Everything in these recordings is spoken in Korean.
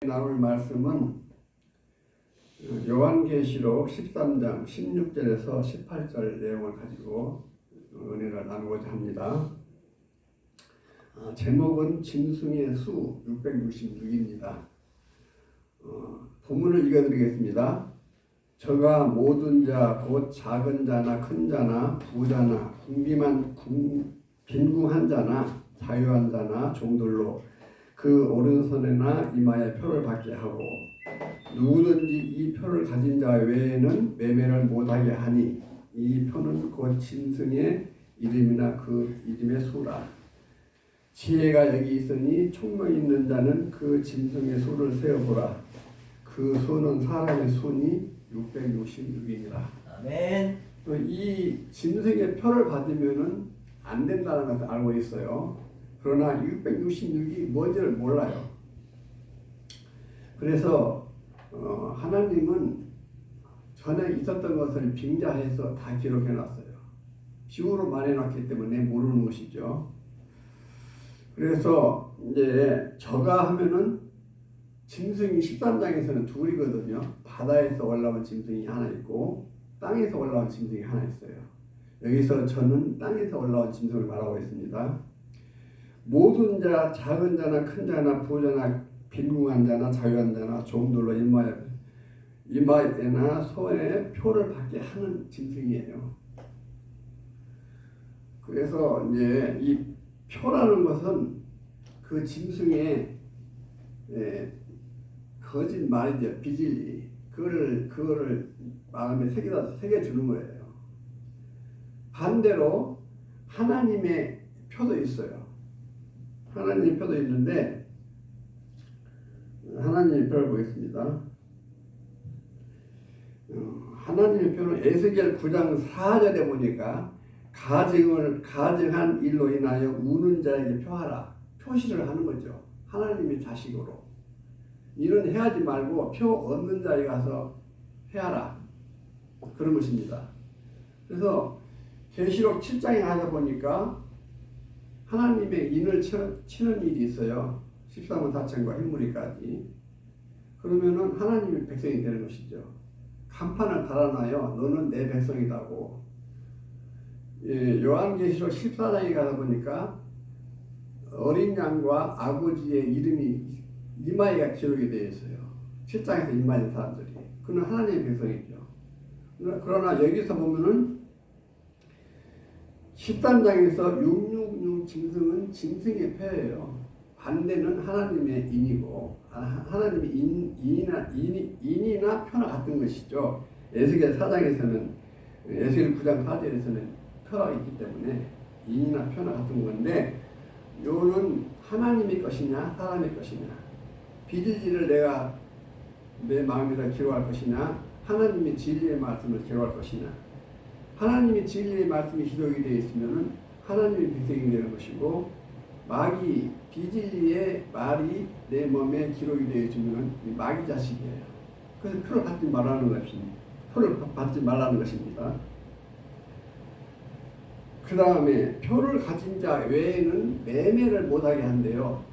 나눌 말씀은 요한계시록 13장 16절에서 18절 내용을 가지고 은혜를 나누고자 합니다. 제목은 짐승의 수 666입니다. 본문을 읽어드리겠습니다. 저가 모든 자 곧 작은 자나 큰 자나 부자나 빈궁한 자나 자유한 자나 종들로 그 오른손에나 이마에 표를 받게 하고 누구든지 이 표를 가진 자 외에는 매매를 못하게 하니 이 표는 곧 짐승의 이름이나 그 이름의 수라. 지혜가 여기 있으니 총명 있는 자는 그 짐승의 수를 세어보라. 그 수는 사람의 수니 666이니라. 아멘. 또 이 짐승의 표를 받으면은 안 된다는 것을 알고 있어요. 그러나 666이 뭔지를 몰라요. 그래서 하나님은 전에 있었던 것을 빙자해서 다 기록해 놨어요. 비유로 말해놨기 때문에 모르는 것이죠. 그래서 이제 저가 하면은 짐승이 13장에서는 둘이거든요. 바다에서 올라온 짐승이 하나 있고 땅에서 올라온 짐승이 하나 있어요. 여기서 저는 땅에서 올라온 짐승을 말하고 있습니다. 모든 자, 작은 자나 큰 자나 부자나 빈궁한 자나 자유한 자나 종들로 이마에나 손에 표를 받게 하는 짐승이에요. 그래서 이제 이 표라는 것은 그 짐승의 거짓말이죠. 비질리. 그거를 마음에 새겨주는 거예요. 반대로 하나님의 표도 있어요. 하나님의 표도 있는데 하나님의 표를 보겠습니다. 하나님의 표는 에스겔 9장 4절에 보니까 가증한 일로 인하여 우는 자에게 표하라. 표시를 하는 거죠. 하나님의 자식으로. 이는 해하지 말고 표 얻는 자에 가서 해하라. 그런 것입니다. 그래서 계시록 7장에 가서 보니까 하나님의 인을 치는 일이 있어요. 13원 다천과 흰무리까지. 그러면은 하나님의 백성이 되는 것이죠. 간판을 달아놔요. 너는 내 백성이라고. 요한계시록 14장에 가서 보니까 어린 양과 아버지의 이름이 이마에가 기록이 되어 있어요. 7장에서 이마인 사람들이. 그는 하나님의 백성이죠. 그러나 여기서 보면은 13장에서 666 짐승은 짐승의 표예요. 반대는 하나님의 인이고 하나님의 인이나 표나 같은 것이죠. 에스겔 4장에서는 에스겔 9장 4절에서는 표가 있기 때문에 인이나 표나 같은 건데 요는 하나님의 것이냐 사람의 것이냐 비질리를 내가 내 마음에다 기록할 것이냐 하나님의 진리의 말씀을 기록할 것이냐 하나님의 진리의 말씀이 기록이 되어 있으면 하나님의 백성이 되는 것이고 마귀 비진리의 말이 내 몸에 기록이 되어 있으면 이 마귀 자식이에요. 그래서 표를 받지 말라는 것입니다. 표를 받지 말라는 것입니다. 그 다음에 표를 가진 자 외에는 매매를 못하게 한대요.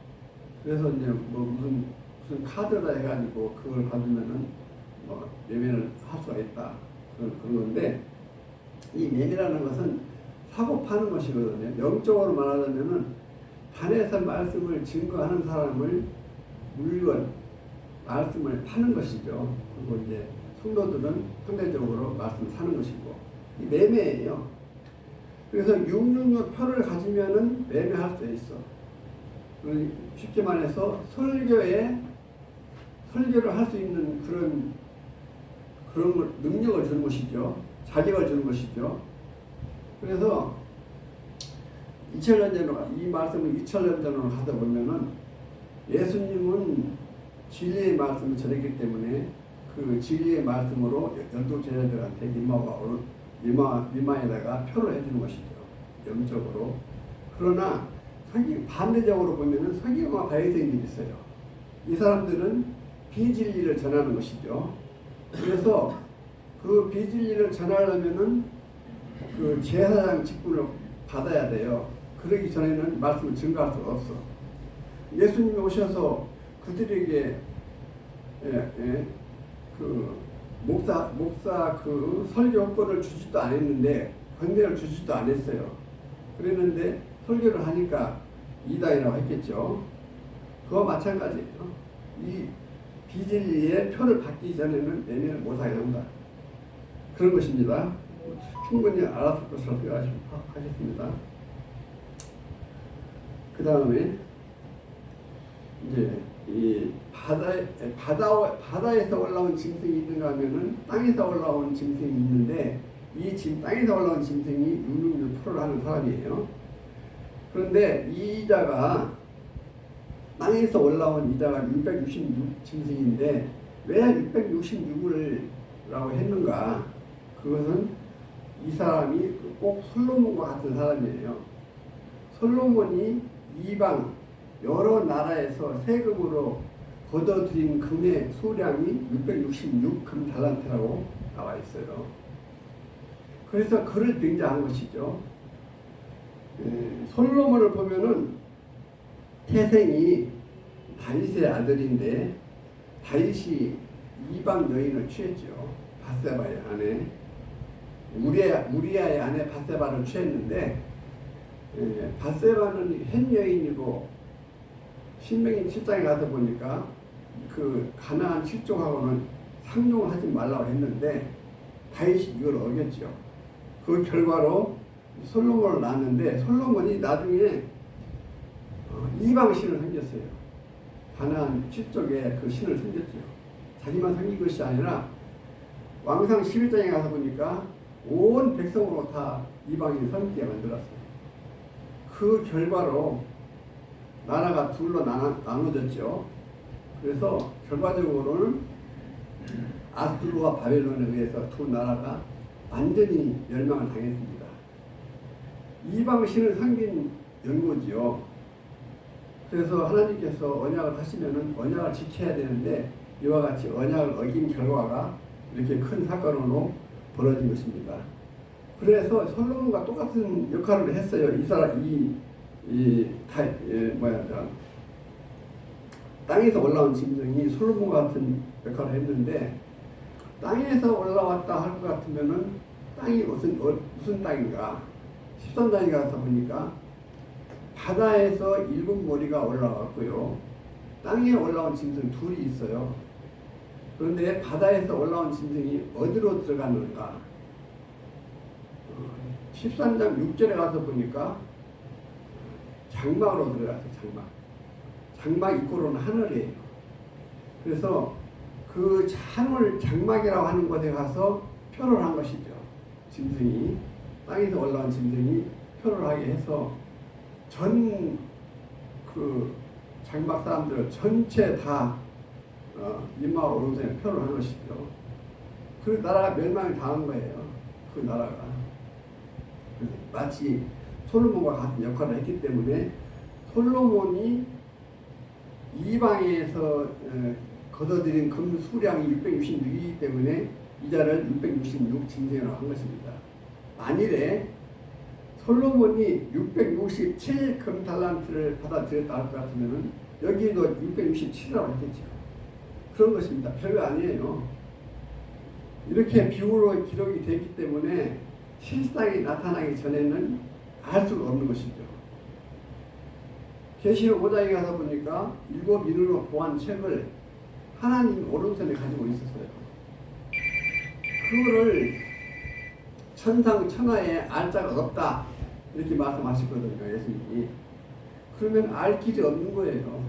그래서 이제 뭐 무슨 카드라 해가지고 그걸 받으면은 뭐 매매를 할 수가 있다 그런 건데. 이 매매라는 것은 사고 파는 것이거든요. 영적으로 말하자면은 단에서 말씀을 증거하는 사람을 물건, 말씀을 파는 것이죠. 그리고 이제 성도들은 상대적으로 말씀을 사는 것이고 이 매매예요. 그래서 666 표를 가지면은 매매할 수 있어. 쉽게 말해서 설교를 할 수 있는 그런 능력을 주는 것이죠. 자격을 주는 것이죠. 그래서 2000년 전으로 이 말씀을 2000년 전으로 하다 보면은 예수님은 진리의 말씀을 전했기 때문에 그 진리의 말씀으로 열두 제자들한테 이마에다가 표를 해주는 것이죠. 영적으로. 그러나 반대적으로 보면은 성경과 바리새인들이 있어요. 이 사람들은 비진리를 전하는 것이죠. 그래서 그 비진리를 전하려면은 그 제사장 직분을 받아야 돼요. 그러기 전에는 말씀을 증거할 수가 없어. 예수님이 오셔서 그들에게 예, 그 목사 그 설교권을 주지도 않았는데 권세를 주지도 않았어요. 그랬는데 설교를 하니까 이다이라고 했겠죠. 그와 마찬가지예요. 이 비진리의 표를 받기 전에는 매매를 못하게 한다. 그런 것입니다. 충분히 알았을 것으로 생각하겠습니다. 그 다음에 이제 이 바다에서 올라온 짐승이 있는가 하면은 땅에서 올라온 짐승이 있는데 땅에서 올라온 짐승이 666%를 하는 사람이에요. 그런데 이 이자가 땅에서 올라온 이자가 666 짐승인데 왜 666을 라고 했는가? 그것은 이 사람이 꼭 솔로몬과 같은 사람이에요. 솔로몬이 이방 여러 나라에서 세금으로 걷어들인 금의 수량이 666 금 달란트라고 나와 있어요. 그래서 그를 빙자한 것이죠. 솔로몬을 보면은 태생이 다윗의 아들인데 다윗이 이방 여인을 취했죠. 바세바의 아내 우리아의 아내 바세바를 취했는데 바세바는 현 여인이고 신명기 7장에 가서 보니까 그 가나안 7족하고는 상종을 하지 말라고 했는데 다윗이 이걸 어겼죠. 그 결과로 솔로몬을 낳았는데 솔로몬이 나중에 이방 신을 섬겼어요. 가나안 7족에 그 신을 섬겼죠. 자기만 섬긴 것이 아니라 왕상 11장에 가서 보니까 온 백성으로 다 이방인을 섬기게 만들었어요. 그 결과로 나라가 둘로 나눠졌죠. 그래서 결과적으로는 아수르와 바벨론에 의해서 두 나라가 완전히 멸망을 당했습니다. 이방 신을 섬긴 연고지요. 그래서 하나님께서 언약을 하시면은 언약을 지켜야 되는데 이와 같이 언약을 어긴 결과가 이렇게 큰 사건으로 벌어진 것입니다. 그래서 솔로몬과 똑같은 역할을 했어요. 땅에서 올라온 짐승이 솔로몬과 같은 역할을 했는데 땅에서 올라왔다 할 것 같으면은 땅이 무슨 땅인가? 13장에 가서 보니까 바다에서 일곱 머리가 올라왔고요. 땅에 올라온 짐승 둘이 있어요. 그런데 바다에서 올라온 짐승이 어디로 들어갔는가? 13장 6절에 가서 보니까 장막으로 들어갔어요. 장막 입구로는 하늘이에요. 그래서 그 하늘 장막이라고 하는 곳에 가서 표를 한 것이죠. 짐승이 땅에서 올라온 짐승이 표를 하게 해서 전 그 장막 사람들 전체 다 이마와 오른손에 표를 한 것이죠. 그 나라가 멸망을 당한 거예요. 그 나라가 마치 솔로몬과 같은 역할을 했기 때문에 솔로몬이 이방에서 걷어들인 금 수량이 666이기 때문에 이자를 666 짐승으로 한 것입니다. 만일에 솔로몬이 667 금 달란트를 받아들였다 할 것 같으면 여기도 667이라고 했겠죠. 그런 것입니다. 별거 아니에요. 이렇게 비유로 기록이 되기 때문에 실상이 나타나기 전에는 알 수가 없는 것이죠. 계시록 5장에 가서 보니까 일곱 인으로 보한 책을 하나님 오른손에 가지고 있었어요. 그거를 천상 천하에 알 자가 없다 이렇게 말씀하셨거든요. 예수님이. 그러면 알 길이 없는 거예요.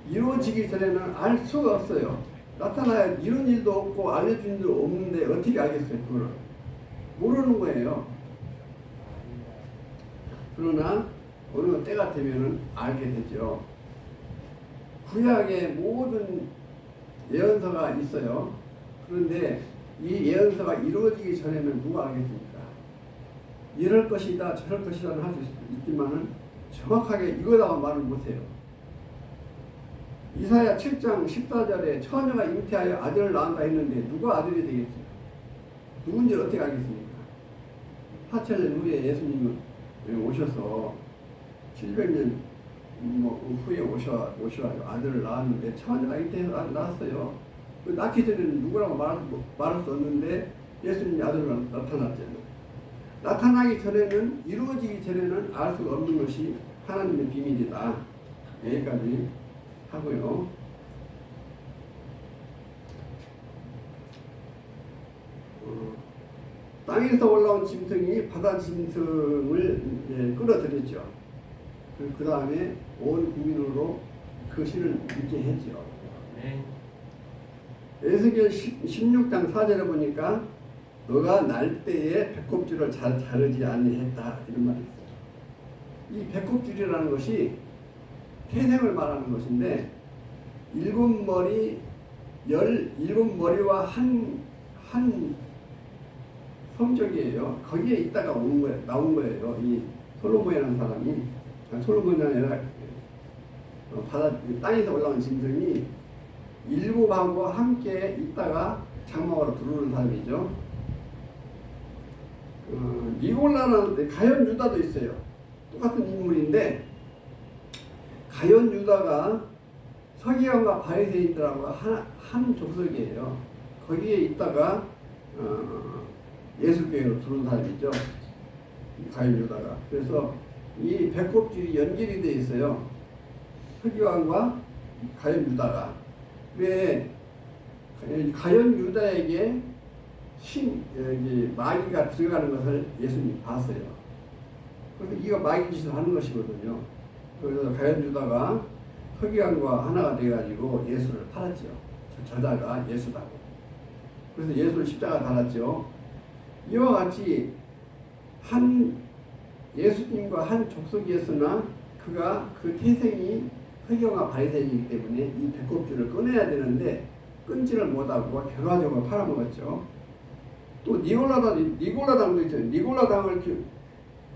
이루어지기 전에는 알 수가 없어요. 나타나야 이런 일도 없고 알려준 일도 없는데 어떻게 알겠어요? 그걸 모르는 거예요. 그러나 어느 때가 되면은 알게 되죠. 구약의 모든 예언서가 있어요. 그런데 이 예언서가 이루어지기 전에는 누가 알겠습니까? 이럴 것이다 저럴 것이다 할 수 있지만은 정확하게 이거다고 말을 못해요. 이사야 7장 14절에 처녀가 잉태하여 아들을 낳는다 했는데 누가 아들이 되겠어요? 누군지 어떻게 알겠습니까? 4,000년 후에 예수님은 오셔서 700년 뭐 후에 오셔가지고 아들을 낳았는데 처녀가 잉태해서 낳았어요. 그 낳기 전에는 누구라고 말할 수 없는데 예수님이 아들로 나타났잖아요. 나타나기 전에는, 이루어지기 전에는 알 수가 없는 것이 하나님의 비밀이다. 여기까지 하고요. 땅에서 올라온 짐승이 바다 짐승을 끌어들였죠. 그 다음에 온 국민으로 그 시를 읽게 했죠. 에스겔 16장 4절에 보니까 너가 날 때에 배꼽줄을 잘 자르지 아니했다, 이런 말이 있어요. 이 배꼽줄이라는 것이 태생을 말하는 것인데, 17머리와 한 성적이에요. 거기에 있다가 나온 거예요. 이 솔로몬이라는 사람이, 솔로몬이 아니라 땅에서 올라온 짐승이 7하고 함께 있다가 장막으로 들어오는 사람이죠. 니골라는 가룟 유다도 있어요. 똑같은 인물인데, 가룟 유다가 서기관과 바리새인들하고 한 족속이에요. 거기에 있다가 예수교회로 들어온 사람이죠. 가룟 유다가. 그래서 이 배꼽줄이 연결이 되어 있어요. 서기관과 가룟 유다가. 왜 가룟 유다에게 마귀가 들어가는 것을 예수님이 봤어요. 그래서 이거 마귀 짓을 하는 것이거든요. 그래서 가룟 유다가 서기관과 하나가 돼가지고 예수를 팔았죠. 저자가 예수다고. 그래서 예수를 십자가 달았죠. 이와 같이 예수님과 한 족속이었으나 그가 그 태생이 서기관과 바리새인이기 때문에 이 배꼽줄을 끊어야 되는데 끊지를 못하고 결과적으로 팔아먹었죠. 또 니골라당도 있어요. 니골라당을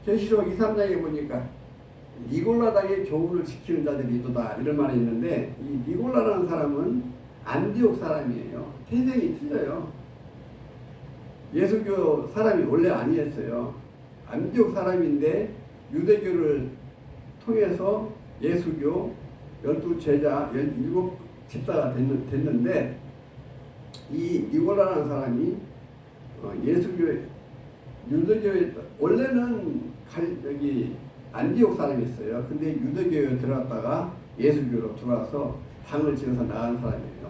계시록 2, 3장에 보니까 니골라당의 교훈을 지키는 자들이 있도다, 이런 말이 있는데, 이 니골라라는 사람은 안디옥 사람이에요. 태생이 틀려요. 예수교 사람이 원래 아니었어요. 안디옥 사람인데 유대교를 통해서 예수교 12제자 17집사가 됐는데, 이 니골라라는 사람이 유대교에 원래는 여기 안디옥 사람이었어요. 근데 유대교에 들어갔다가 예수교로 들어와서 당을 지어서 나간 사람이에요.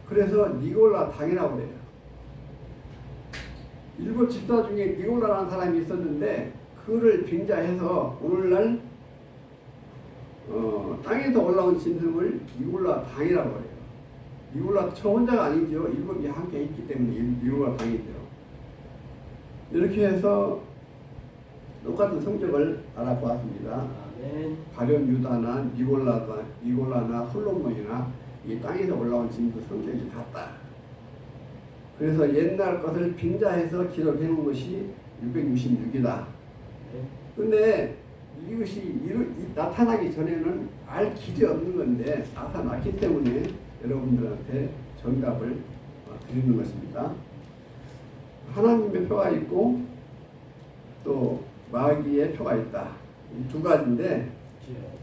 그래서 니골라 당이라고 그래요. 7집사 중에 니골라라는 사람이 있었는데, 그를 빙자해서 오늘날 땅에서 올라온 짐승을 니골라 당이라고 해요. 니골라 저 혼자가 아니죠. 7이 함께 있기 때문에 니골라 당이죠. 이렇게 해서 똑같은 성격을 알아보았습니다. 가룟 유다나 니골라나 솔로몬이나 이 땅에서 올라온 짐승 성격이 같다. 그래서 옛날 것을 빙자해서 기록해 놓은 것이 666이다. 근데 이것이 나타나기 전에는 알 길이 없는 건데, 나타났기 때문에 여러분들한테 정답을 드리는 것입니다. 하나님의 표가 있고 또 마귀의 표가 있다. 이 두 가지인데,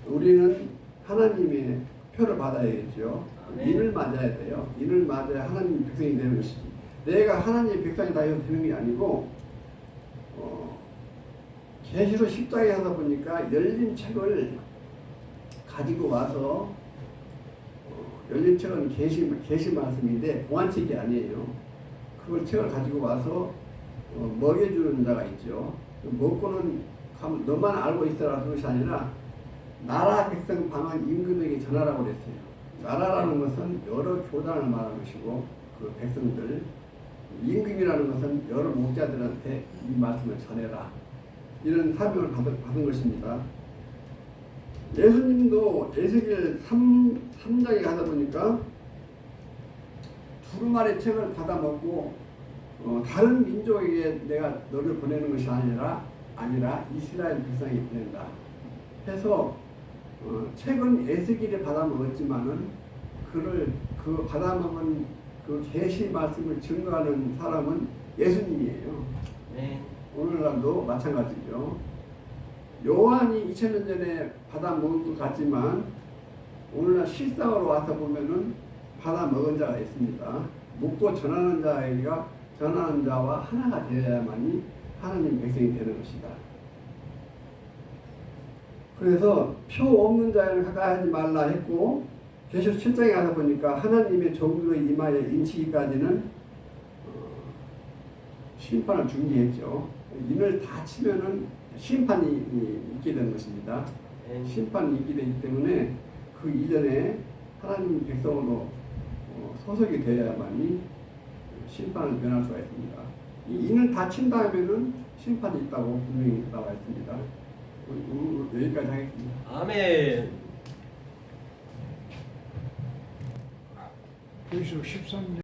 우리는 하나님의 표를 받아야겠죠. 인을 맞아야 돼요. 인을 맞아야 하나님의 백성이 되는 것이지. 내가 하나님의 백성이 다 해서 되는 게 아니고, 계시록 10장에 하다 보니까 열린 책을 가지고 와서, 열린 책은 계시 말씀인데 봉안책이 아니에요. 그걸 책을 가지고 와서 먹여주는 자가 있죠. 먹고는 너만 알고 있어라, 그것이 아니라 나라 백성 방한 임금에게 전하라고 그랬어요. 나라라는 것은 여러 교단을 말하는 것이고, 그 백성들, 임금이라는 것은 여러 목자들한테 이 말씀을 전해라, 이런 사명을 받은 것입니다. 예수님도 에스겔 3장에 가다 보니까 두루마리 책을 받아먹고 다른 민족에게 내가 너를 보내는 것이 아니라 이스라엘 백성이 보낸다 해서 책은 에스겔이 받아먹었지만은 그 받아먹은 그 계시 말씀을 증거하는 사람은 예수님이에요. 네. 오늘날도 마찬가지죠. 요한이 2000년 전에 받아 먹을 것 같지만 오늘날 실상으로 와서 보면은 받아 먹은 자가 있습니다. 묻고 전하는 자가 전하는 자와 하나가 되어야만이 하나님 백성이 되는 것이다. 그래서 표 없는 자에는 가까이 하지 말라 했고 계시록 7장에 가서 보니까 하나님의 종들의 이마에 인치기까지는 심판을 중지했죠. 인을 다 치면은 심판이 있게 되는 것입니다. 심판이 있게 되기 때문에 그 이전에 하나님 백성으로 소속이 되어야만이 심판을 면할 수가 있습니다. 이 인을 다 친다면은 심판이 있다고 분명히 나와 있습니다. 여기까지 하겠습니다. 아멘. 계시록 13장